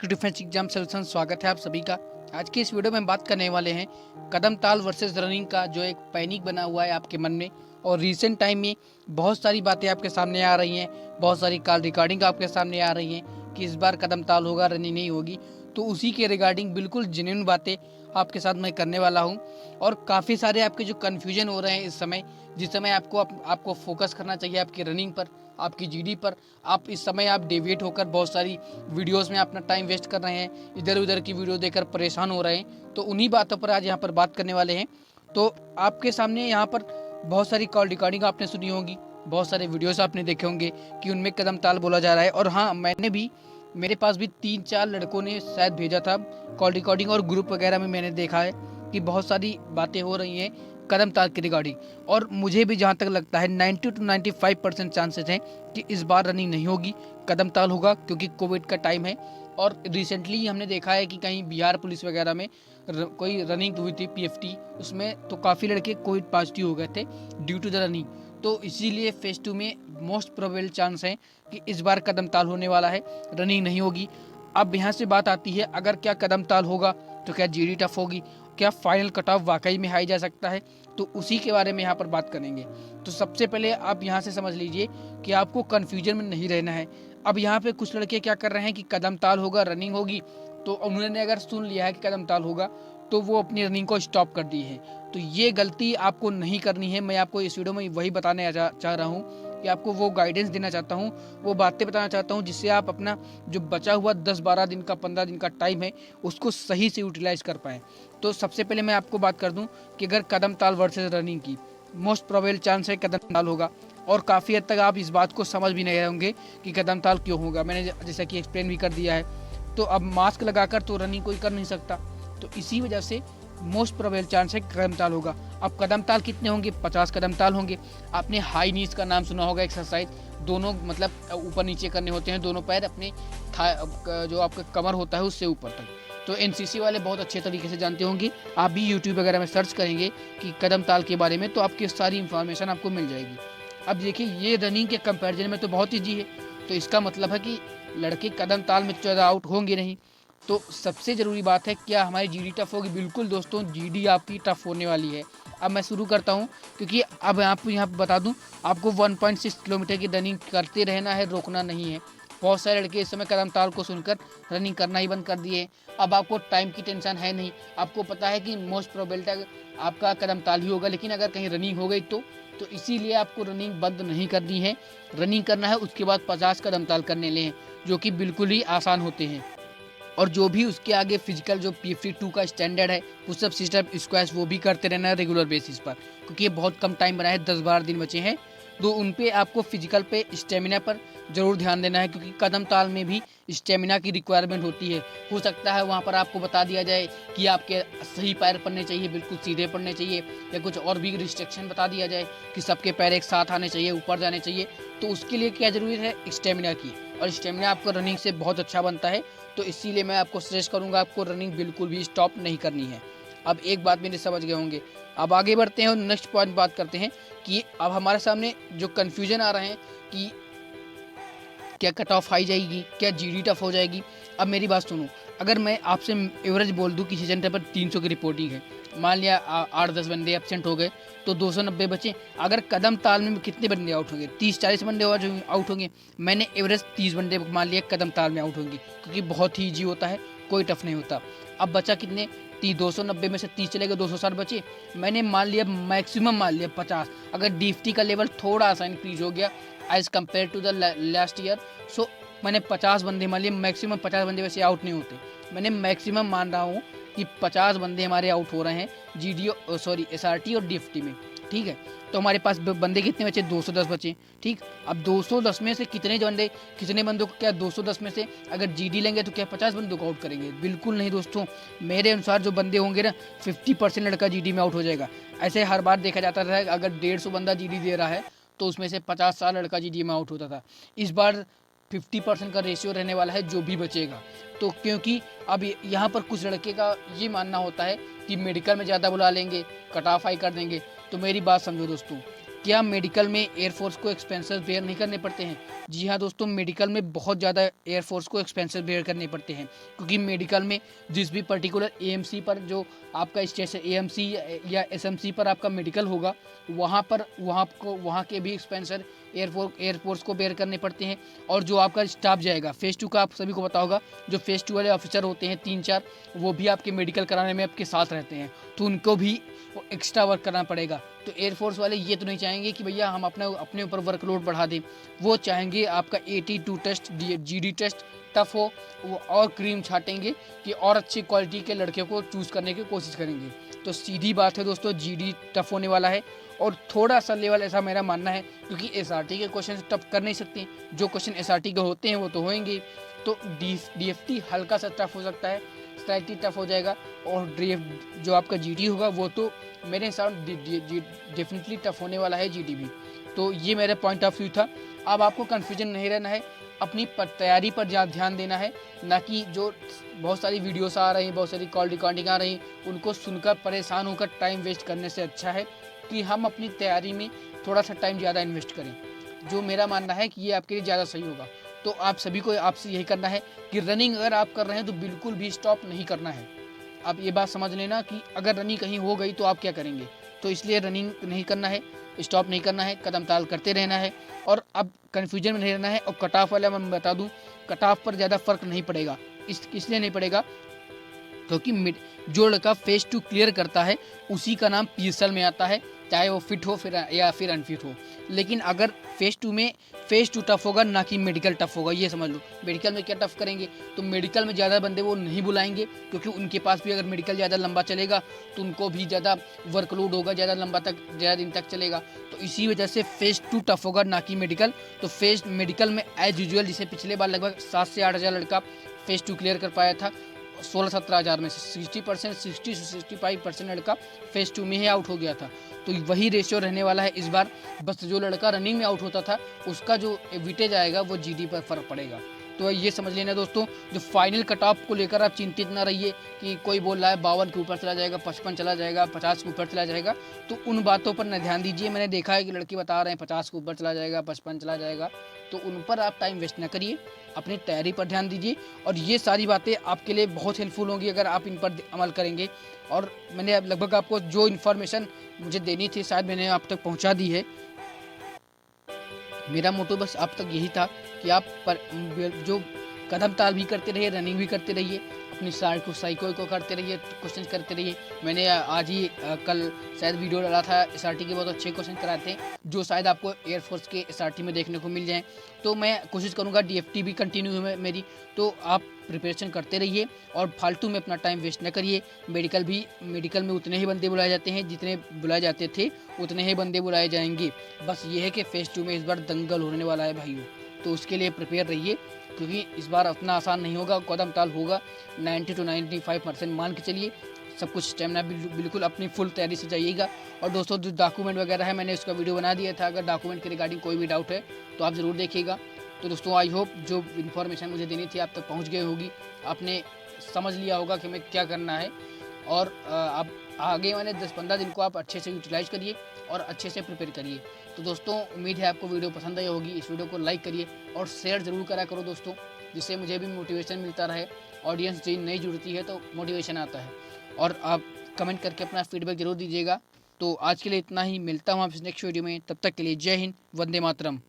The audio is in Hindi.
To defence exam solution. स्वागत है आप सभी का। आज की इस वीडियो में हम बात करने वाले हैं कदम ताल वर्सेस रनिंग का, जो एक पैनिक बना हुआ है आपके मन में। और रिसेंट टाइम में बहुत सारी बातें आपके सामने आ रही हैं, बहुत सारी कॉल रिकॉर्डिंग आपके सामने आ रही हैं कि इस बार कदम ताल होगा, रनिंग नहीं होगी। तो उसी के रिगार्डिंग बिल्कुल जेन्युइन बातें आपके साथ मैं करने वाला हूं। और काफ़ी सारे आपके जो कन्फ्यूजन हो रहे हैं इस समय, जिस समय आपको फोकस करना चाहिए आपकी रनिंग पर, आपकी जीडी पर, आप इस समय आप डेविएट होकर बहुत सारी वीडियोस में अपना टाइम वेस्ट कर रहे हैं, इधर उधर की वीडियो देखकर परेशान हो रहे हैं। तो उन्हीं बातों पर आज यहाँ पर बात करने वाले हैं। तो आपके सामने यहाँ पर बहुत सारी कॉल रिकॉर्डिंग आपने सुनी होगी, बहुत सारे वीडियोस आपने देखे होंगे कि उनमें कदम ताल बोला जा रहा है। और हाँ, मेरे पास भी 3-4 लड़कों ने शायद भेजा था कॉल रिकॉर्डिंग, और ग्रुप वगैरह में मैंने देखा है कि बहुत सारी बातें हो रही हैं कदम ताल की रिगार्डिंग। और मुझे भी जहाँ तक लगता है 90 to 95% चांसेस हैं कि इस बार रनिंग नहीं होगी, कदम ताल होगा, क्योंकि कोविड का टाइम है। और रिसेंटली हमने देखा है कि कहीं बिहार पुलिस वगैरह में कोई रनिंग हुई थी पीएफटी, उसमें तो काफ़ी लड़के कोविड पॉजिटिव हो गए थे ड्यू टू द रनिंग। तो इसीलिए फेज 2 में मोस्ट प्रोबेबल चांस है कि इस बार कदम ताल होने वाला है, रनिंग नहीं होगी। अब यहाँ से बात आती है, अगर क्या कदम ताल होगा तो क्या जीडी टफ होगी, क्या फाइनल कट ऑफ वाकई में हाई जा सकता है, तो उसी के बारे में यहाँ पर बात करेंगे। तो सबसे पहले आप यहाँ से समझ लीजिए कि आपको कन्फ्यूजन में नहीं रहना है। अब यहाँ पे कुछ लड़के क्या कर रहे हैं कि कदम ताल होगा, रनिंग होगी, तो उन्होंने अगर सुन लिया है कि कदम ताल होगा तो वो अपनी रनिंग को स्टॉप कर दी है। तो ये गलती आपको नहीं करनी है। मैं आपको इस वीडियो में वही बताने चाह रहा हूँ कि आपको वो गाइडेंस देना चाहता हूँ, वो बातें बताना चाहता हूँ, जिससे आप अपना जो बचा हुआ 10-12 दिन का 15 दिन का टाइम है उसको सही से यूटिलाइज कर पाएँ। तो सबसे पहले मैं आपको बात कर दूं कि अगर कदम ताल वर्सेस रनिंग की, मोस्ट प्रोबेबल चांस है कदम ताल होगा। और काफ़ी हद तक आप इस बात को समझ भी नहीं रहे होंगे कि कदम ताल क्यों होगा, मैंने जैसा कि एक्सप्लेन भी कर दिया है। तो अब मास्क लगाकर तो रनिंग कोई कर नहीं सकता, तो इसी वजह से मोस्ट प्रोबेबल चांस है कदम ताल होगा। अब कदम ताल कितने होंगे? 50 कदम ताल होंगे। आपने हाई नीज का नाम सुना होगा, एक्सरसाइज दोनों मतलब ऊपर नीचे करने होते हैं, दोनों पैर अपने जो आपका कमर होता है उससे ऊपर तक। तो एनसीसी वाले बहुत अच्छे तरीके से जानते होंगे। आप भी यूट्यूब वगैरह में सर्च करेंगे कि कदम ताल के बारे में, तो आपकी सारी इन्फॉर्मेशन आपको मिल जाएगी। अब देखिए, ये रनिंग के कंपैरिजन में तो बहुत ईजी है, तो इसका मतलब है कि लड़के कदम ताल में ज़्यादा आउट होंगे नहीं। तो सबसे ज़रूरी बात है, क्या हमारी जीडी टफ होगी? बिल्कुल दोस्तों, जीडी आपकी टफ होने वाली है। अब मैं शुरू करता हूँ, क्योंकि अब आपको यहाँ पर बता दूँ, आपको 1.6 किलोमीटर की रनिंग करते रहना है, रोकना नहीं है। बहुत सारे लड़के इस समय कदम ताल को सुनकर रनिंग करना ही बंद कर दिए। अब आपको टाइम की टेंशन है नहीं, आपको पता है कि मोस्ट प्रोबेबिलिटी आपका कदम ताल ही होगा, लेकिन अगर कहीं रनिंग हो गई तो इसीलिए आपको रनिंग बंद नहीं करनी है। रनिंग करना है, उसके बाद 50 कदम ताल करने लें, जो कि बिल्कुल ही आसान होते हैं। और जो भी उसके आगे फिजिकल जो PFT2 का स्टैंडर्ड है, पुशअप, सिटअप, स्क्वैश, वो भी करते रहना है रेगुलर बेसिस पर, क्योंकि ये बहुत कम टाइम बना है, 10-12 दिन बचे हैं। तो उन पे आपको फिजिकल पे, स्टेमिना पर ज़रूर ध्यान देना है, क्योंकि कदम ताल में भी स्टेमिना की रिक्वायरमेंट होती है। हो सकता है वहाँ पर आपको बता दिया जाए कि आपके सही पैर पड़ने चाहिए, बिल्कुल सीधे पड़ने चाहिए, या कुछ और भी रिस्ट्रिक्शन बता दिया जाए कि सबके पैर एक साथ आने चाहिए, ऊपर जाने चाहिए। तो उसके लिए क्या ज़रूरी है? स्टेमिना की, और स्टेमिना आपको रनिंग से बहुत अच्छा बनता है। तो इसीलिए मैं आपको सजेस्ट करूँगा, आपको रनिंग बिल्कुल भी स्टॉप नहीं करनी है। अब एक बात मेरे समझ गए होंगे। अब आगे बढ़ते हैं और नेक्स्ट पॉइंट बात करते हैं कि अब हमारे सामने जो कन्फ्यूजन आ रहे हैं कि क्या कट ऑफ हाई जाएगी, क्या जीडी टफ हो जाएगी। अब मेरी बात सुनो, अगर मैं आपसे एवरेज बोल दूं कि सेंटर पर 300 की रिपोर्टिंग है, मान लिया 8-10 बंदे एब्सेंट हो गए, तो 290 बचे। अगर कदम ताल में कितने बंदे आउट होंगे? 30-40 बंदे आउट होंगे। मैंने एवरेज 30 बंदे मान लिया कदम ताल में आउट होंगे, क्योंकि बहुत ही ईजी होता है, कोई टफ नहीं होता। अब बचा कितने? 290 में से 30 चले गए, 260 बचे। मैंने मान लिया मैक्सिमम मान लिया 50। अगर DFT का लेवल थोड़ा सा इंक्रीज हो गया as compare to the last year, so मैंने 50 बंदे मान लिए। मैक्सिमम 50 बंदे वैसे आउट नहीं होते, मैंने मैक्सिमम मान रहा हूँ कि 50 बंदे हमारे आउट हो रहे हैं SRT और DFT में, ठीक है। तो हमारे पास बंदे कितने बचे? 210 बचे, ठीक। अब 210 में से कितने बंदों को, क्या 210 में से अगर GD लेंगे तो क्या 50 बंदों को आउट करेंगे? बिल्कुल नहीं दोस्तों। मेरे अनुसार जो बंदे होंगे ना, 50% लड़का GD में आउट हो जाएगा। ऐसे हर बार देखा जाता था, अगर 150 बंदा GD दे रहा है तो उसमें से 50 साल लड़का GD में आउट होता था। इस बार 50% का रेशियो रहने वाला है जो भी बचेगा। तो क्योंकि अब यहाँ पर कुछ लड़के का ये मानना होता है कि मेडिकल में ज़्यादा बुला लेंगे, कट ऑफ हाई कर देंगे। तो मेरी बात समझो दोस्तों, क्या मेडिकल में एयरफोर्स को एक्सपेंसेस बेयर नहीं करने पड़ते हैं? जी हाँ दोस्तों, मेडिकल में बहुत ज़्यादा एयरफोर्स को एक्सपेंसेस बेयर करने पड़ते हैं, क्योंकि मेडिकल में जिस भी पर्टिकुलर एएमसी पर जो आपका स्टेशन एएमसी या एसएमसी पर आपका मेडिकल होगा, वहाँ के भी एक्सपेंसर एयरफोर्स को बेयर करने पड़ते हैं। और जो आपका स्टाफ जाएगा फेज़ 2 का, आप सभी को पता होगा, जो फेज़ 2 वाले ऑफिसर होते हैं 3-4, वो भी आपके मेडिकल कराने में आपके साथ रहते हैं, तो उनको भी एक्स्ट्रा वर्क करना पड़ेगा। तो एयरफोर्स वाले ये तो नहीं चाहेंगे कि भैया हम अपने ऊपर वर्कलोड बढ़ा दें, वो चाहेंगे आपका 82 टेस्ट जीडी टेस्ट टफ हो, वो और क्रीम छाटेंगे कि और अच्छी क्वालिटी के लड़के को चूज़ करने की कोशिश करेंगे। तो सीधी बात है दोस्तों, जीडी टफ होने वाला है और थोड़ा सा लेवल, ऐसा मेरा मानना है, क्योंकि एसआरटी के क्वेश्चन टफ कर नहीं सकते, जो क्वेश्चन एसआरटी के होते हैं वो तो होंगे। तो डीएफटी हल्का सा टफ हो सकता है, स्लाइटली टफ हो जाएगा, और जो आपका जीडी होगा वो तो मेरे हिसाब डेफिनेटली टफ होने वाला है जीडी भी। तो ये मेरा पॉइंट ऑफ व्यू था। अब आपको कन्फ्यूजन नहीं रहना है, अपनी तैयारी पर ध्यान देना है, ना कि जो बहुत सारी वीडियोस आ रही हैं, बहुत सारी कॉल रिकॉर्डिंग आ रही हैं, उनको सुनकर परेशान होकर टाइम वेस्ट करने से अच्छा है कि हम अपनी तैयारी में थोड़ा सा टाइम ज़्यादा इन्वेस्ट करें। जो मेरा मानना है कि ये आपके लिए ज़्यादा सही होगा। तो आप सभी को आपसे यही करना है कि रनिंग अगर आप कर रहे हैं तो बिल्कुल भी स्टॉप नहीं करना है। आप ये बात समझ लेना कि अगर रनिंग कहीं हो गई तो आप क्या करेंगे। तो इसलिए रनिंग नहीं करना है, स्टॉप नहीं करना है, कदम ताल करते रहना है, और अब कन्फ्यूजन में नहीं रहना है। और कट ऑफ वाला मैं बता दूं, कट ऑफ पर ज़्यादा फर्क नहीं पड़ेगा। इसलिए नहीं पड़ेगा क्योंकि जो लड़का फेज़ 2 क्लियर करता है उसी का नाम पीएसएल में आता है, चाहे वो फिट हो या फिर अनफिट हो। लेकिन अगर फेज़ 2 टफ होगा, ना कि मेडिकल टफ होगा, ये समझ लो। मेडिकल में क्या टफ करेंगे, तो मेडिकल में ज़्यादा बंदे वो नहीं बुलाएंगे, क्योंकि उनके पास भी अगर मेडिकल ज़्यादा लंबा चलेगा तो उनको भी ज़्यादा वर्कलोड होगा, ज़्यादा दिन तक चलेगा। तो इसी वजह से फेज़ 2 टफ होगा, ना कि मेडिकल। तो मेडिकल में एज यूजुअल, जिसे पिछले बार लगभग 7 से 8 हज़ार लड़का फेज़ 2 क्लियर कर पाया था, 16-17 हज़ार में से 60 से 65% लड़का फेज़ 2 में ही आउट हो गया था। तो वही रेशियो रहने वाला है इस बार। बस जो लड़का रनिंग में आउट होता था उसका जो वेटेज आएगा वो जीडी पर फर्क पड़ेगा। तो ये समझ लेना दोस्तों, जो फाइनल कट ऑफ को लेकर आप चिंतित ना रहिए कि कोई बोल रहा है 52 के ऊपर चला जाएगा, 55 चला जाएगा, 50 के ऊपर चला जाएगा, तो उन बातों पर न ध्यान दीजिए। मैंने देखा है कि लड़के बता रहे हैं 50 के ऊपर चला जाएगा, 55 चला जाएगा, तो उन पर आप टाइम वेस्ट ना करिए, अपनी तैयारी पर ध्यान दीजिए। और ये सारी बातें आपके लिए बहुत हेल्पफुल होंगी अगर आप इन पर अमल करेंगे। और मैंने लगभग आपको जो इन्फॉर्मेशन मुझे देनी थी शायद मैंने आप तक पहुंचा दी है। मेरा मोटो बस आप तक यही था कि आप जो कदम ताल भी करते रहिए, रनिंग भी करते रहिए, अपनी साइको को करते रहिए, क्वेश्चन करते रहिए। मैंने आज ही कल शायद वीडियो डाला था, एसआरटी के बहुत अच्छे क्वेश्चन कराते हैं जो शायद आपको एयरफोर्स के एसआरटी में देखने को मिल जाएं। तो मैं कोशिश करूंगा, डीएफटी भी कंटिन्यू है मेरी, तो आप प्रिपरेशन करते रहिए और फालतू में अपना टाइम वेस्ट न करिए। मेडिकल में उतने ही बंदे बुलाए जाते हैं जितने बुलाए जाते थे, उतने ही बंदे बुलाए जाएंगे। बस ये है कि फेज़ 2 में इस बार दंगल होने वाला है भाइयों, तो उसके लिए प्रिपेयर रहिए, क्योंकि इस बार उतना आसान नहीं होगा, कदम ताल होगा। 90 to 95% मान के चलिए, सब कुछ स्टेमिना बिल्कुल अपनी फुल तैयारी से जाइएगा। और दोस्तों जो डॉक्यूमेंट वगैरह है, मैंने उसका वीडियो बना दिया था, अगर डॉक्यूमेंट के रिगार्डिंग कोई भी डाउट है तो आप ज़रूर देखिएगा। तो दोस्तों आई होप जो इन्फॉर्मेशन मुझे देनी थी आप तक पहुंच गई होगी, आपने समझ लिया होगा कि मैं क्या करना है। और आप आगे वाले 10-15 दिन को आप अच्छे से यूटिलाइज करिए और अच्छे से प्रिपेयर करिए। तो दोस्तों उम्मीद है आपको वीडियो पसंद आई होगी। इस वीडियो को लाइक करिए और शेयर ज़रूर करा करो दोस्तों, जिससे मुझे भी मोटिवेशन मिलता रहे। ऑडियंस जो नई जुड़ती है तो मोटिवेशन आता है। और आप कमेंट करके अपना फीडबैक ज़रूर दीजिएगा। तो आज के लिए इतना ही, मिलता हूँ आपसे नेक्स्ट वीडियो में, तब तक के लिए जय हिंद, वंदे मातरम।